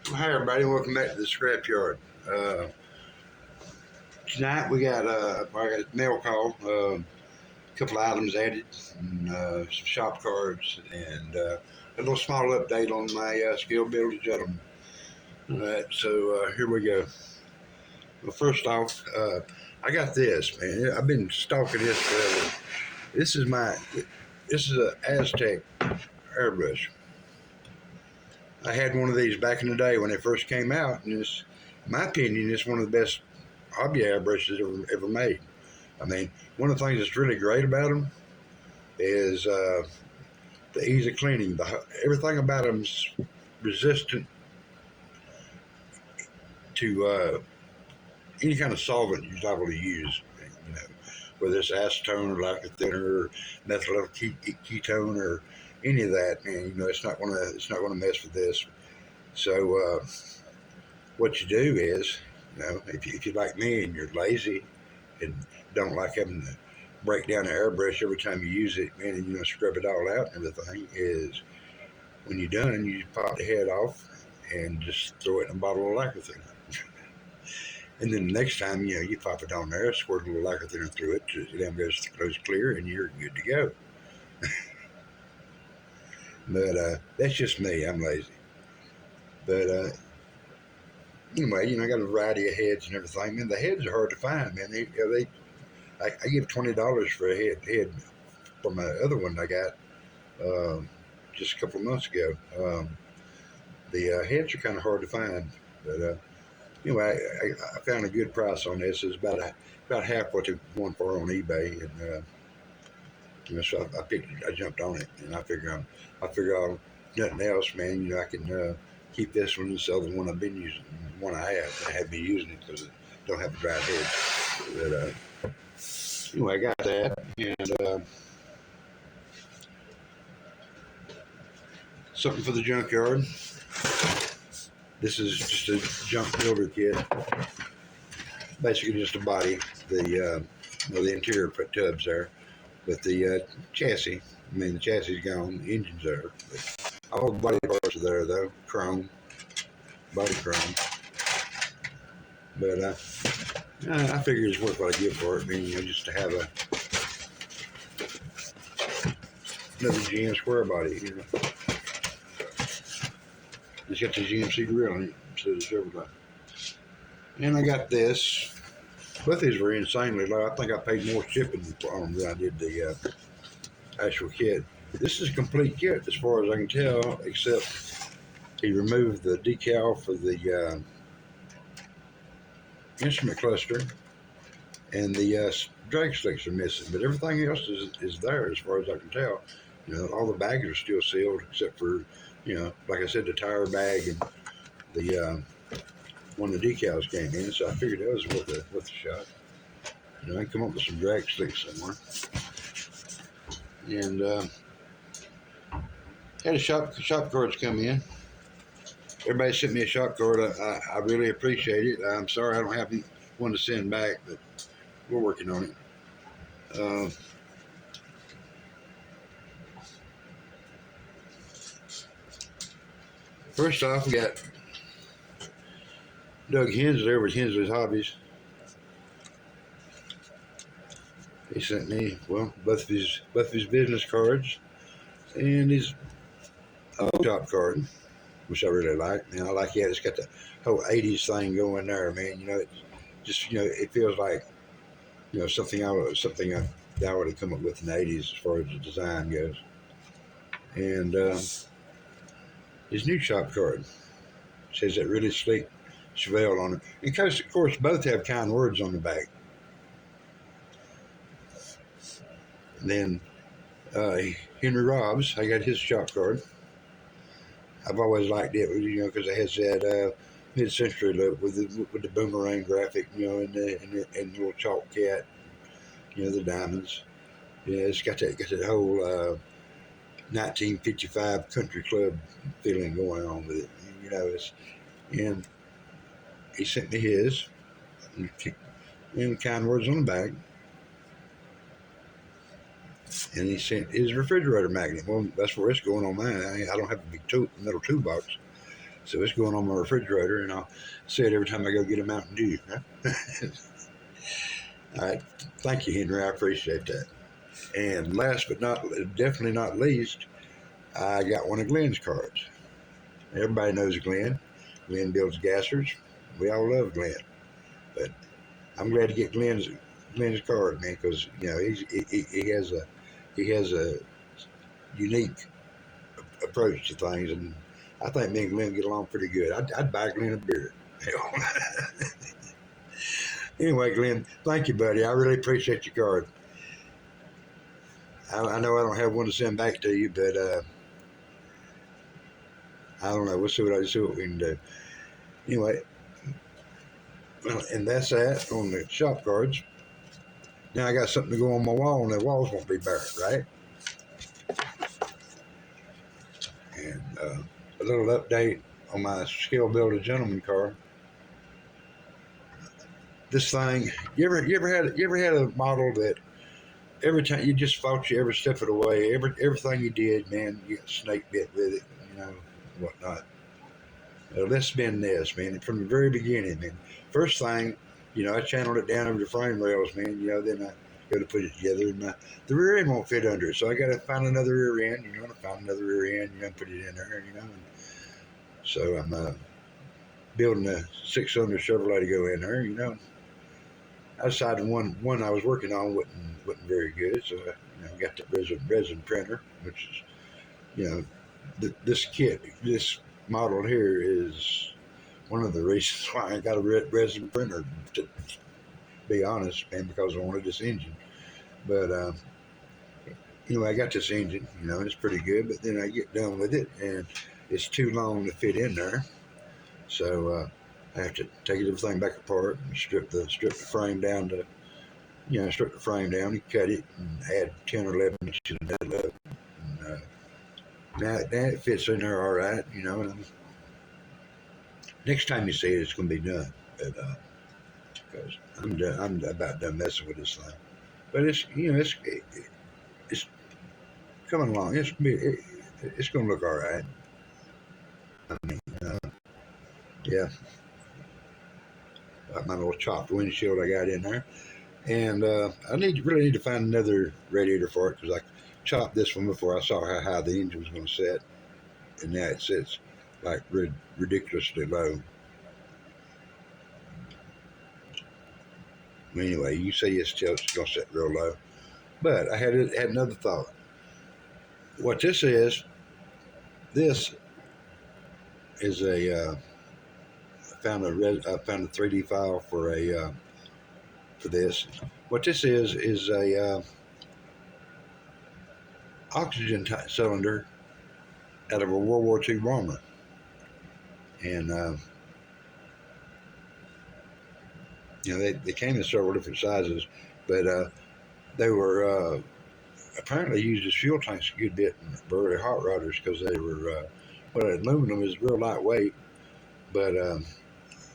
Hi everybody, welcome back to the scrapyard. Tonight we got I got a mail call, a couple items added, and some shop cards, and a little small update on my skill builder gentleman. All right, so here we go. Well, first off, I got this, man. I've been stalking this forever. This is my, this is a Aztec airbrush. I had one of these back in the day when they first came out, and it's, in my opinion, it's one of the best hobby airbrushes ever made. I mean, one of the things that's really great about them is the ease of cleaning. Everything about them's resistant to any kind of solvent you're liable to use. You know, whether it's acetone or lacquer thinner or methyl ketone or any of that, man, you know, it's not gonna mess with this. So what you do is, you know, if you're like me and you're lazy and don't like having to break down the airbrush every time you use it, man, and you know, scrub it all out and everything, is when you're done, you just pop the head off and just throw it in a bottle of lacquer thinner. And then the next time, you know, you pop it on there, squirt a little lacquer thinner through it, it then goes clear, and you're good to go. But that's just me. I'm lazy. But anyway, you know, I got a variety of heads and everything. Man, the heads are hard to find, man. I give $20 for a head from my other one I got just a couple of months ago. The heads are kind of hard to find, but anyway, I found a good price on this. It's about half what they're going for on eBay, and you know, so I jumped on it, and I figure out nothing else, man. You know, I can keep this one and sell the one I've been using, the one I have been using it because I don't have a dry head. But anyway, I got that, and something for the junkyard. This is just a junk builder kit. Basically, just a body, the interior tubs there, but the chassis. I mean, the chassis is gone, the engine's there. But all the body parts are there though, chrome, body chrome. But I figure it's worth what I give for it. I mean, you know, just to have another GM square body, you know. It's got the GMC grill in it, so it's everything. And I got this. Both these were insanely low. I think I paid more shipping on them than I did the actual kit. This is a complete kit as far as I can tell, except he removed the decal for the instrument cluster, and the drag slicks are missing, but everything else is there as far as I can tell. You know, all the bags are still sealed except for, you know, like I said, the tire bag and the one of the decals came in, so I figured that was worth a shot. You know, I can come up with some drag slicks somewhere. And had a shop cards come in. Everybody sent me a shop card. I really appreciate it. I'm sorry I don't have one to send back, but we're working on it. First off, we got Doug Hensley with Hensley's Hobbies. He sent me, well, both of his business cards and his shop card, which I really like. Man, I like it. It's got the whole '80s thing going there, man. You know, it just, you know, it feels like, you know, something I would have come up with in the '80s as far as the design goes. And his new shop card says that really sleek Chevelle on it. And of course, both have kind words on the back. And then Henry Robbs, I got his shop card. I've always liked it, you know, because it has that mid-century look with the boomerang graphic, you know, and the little chalk cat, you know, the diamonds. Yeah, it's got that whole 1955 country club feeling going on with it. You know, and he sent me his, and kind words on the back. And he sent his refrigerator magnet. Well, that's where it's going on mine. I don't have a big metal toolbox. So it's going on my refrigerator, and I'll say it every time I go get a Mountain Dew. Huh? All right, thank you, Henry. I appreciate that. And last but not definitely not least, I got one of Glenn's cards. Everybody knows Glenn. Glenn builds gassers. We all love Glenn, but I'm glad to get Glenn's card, man, because he has a unique approach to things, and I think me and Glenn get along pretty good. I'd buy Glenn a beer. Anyway, Glenn, thank you, buddy. I really appreciate your card. I know I don't have one to send back to you, but I don't know. We'll see what we can do. Anyway, well, and that's that on the shop cards. Now I got something to go on my wall, and the walls won't be bare, right? And a little update on my Scale Builder Gentleman car. This thing, you ever had a model that every time you just fought you every step of the way, everything you did, man, you got snake bit with it, whatnot. Well, that's been this, man, from the very beginning, man. First thing, I channeled it down over the frame rails, man. Then I go to put it together, and the rear end won't fit under it, so I got to find another rear end. And find another rear end, and put it in there, And so I'm building a 6-cylinder Chevrolet to go in there, I decided one I was working on wasn't very good, so I got the resin printer, which is this model here is one of the reasons why I got a resin printer, to be honest, man, because I wanted this engine. But anyway, I got this engine, and it's pretty good. But then I get done with it, and it's too long to fit in there, so I have to take everything back apart and strip the frame down to, strip the frame down and cut it and add 10 or 11 inches of that up. And, now it fits in there all right, And next time you see it, it's going to be done. But because I'm about done messing with this thing. But it's coming along. It's going to look all right. I mean, yeah. Got my little chopped windshield I got in there, and I really need to find another radiator for it, because I chopped this one before I saw how high the engine was going to set, and now it sits like ridiculously low. Anyway, you say it's going to set real low, but I had another thought. What this is a I found a 3D file for this. What this is a oxygen cylinder out of a World War II bomber, and they came in several different sizes, but they were apparently used as fuel tanks a good bit in early hot rodders, because they were aluminum is real lightweight, but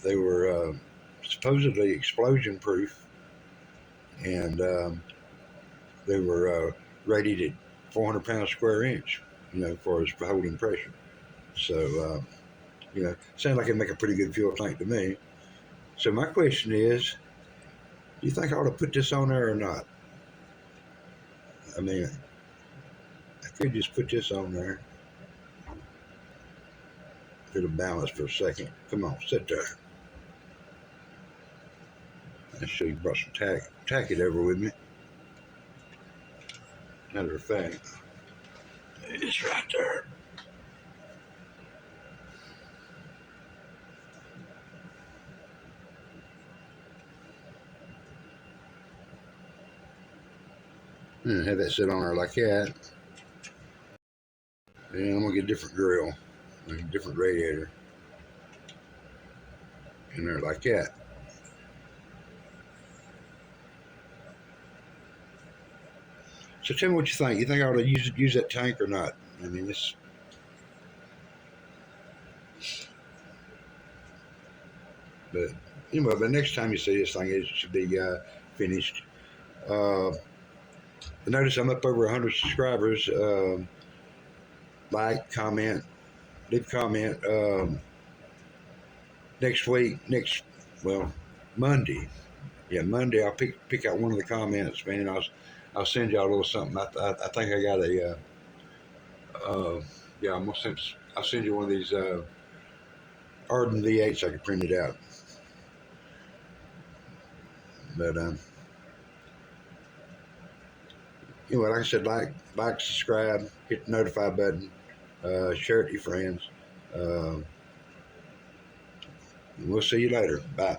they were supposedly explosion proof, and they were rated at 400 pounds square inch, as far as for holding pressure. So, sounds like it'd make a pretty good fuel tank to me. So my question is, do you think I ought to put this on there or not? I mean, I could just put this on there. It'll balance for a second. Come on, sit there. I should have brought some tack it over with me. Matter of fact, it's right there. And have that sit on there like that. And I'm gonna get a different grill, a different radiator in there like that. So tell me what you think. You think I ought to use that tank or not? I mean, but anyway, but next time you see this thing, it should be finished. Notice I'm up over 100 subscribers. Like, comment, leave a comment. next week, well, Monday. Yeah, Monday I'll pick out one of the comments, man. I'll send y'all a little something. I think I got a yeah. I'll send you one of these Arden V8s. I can print it out. But anyway, like I said, subscribe, hit the notify button, share it with your friends. We'll see you later. Bye.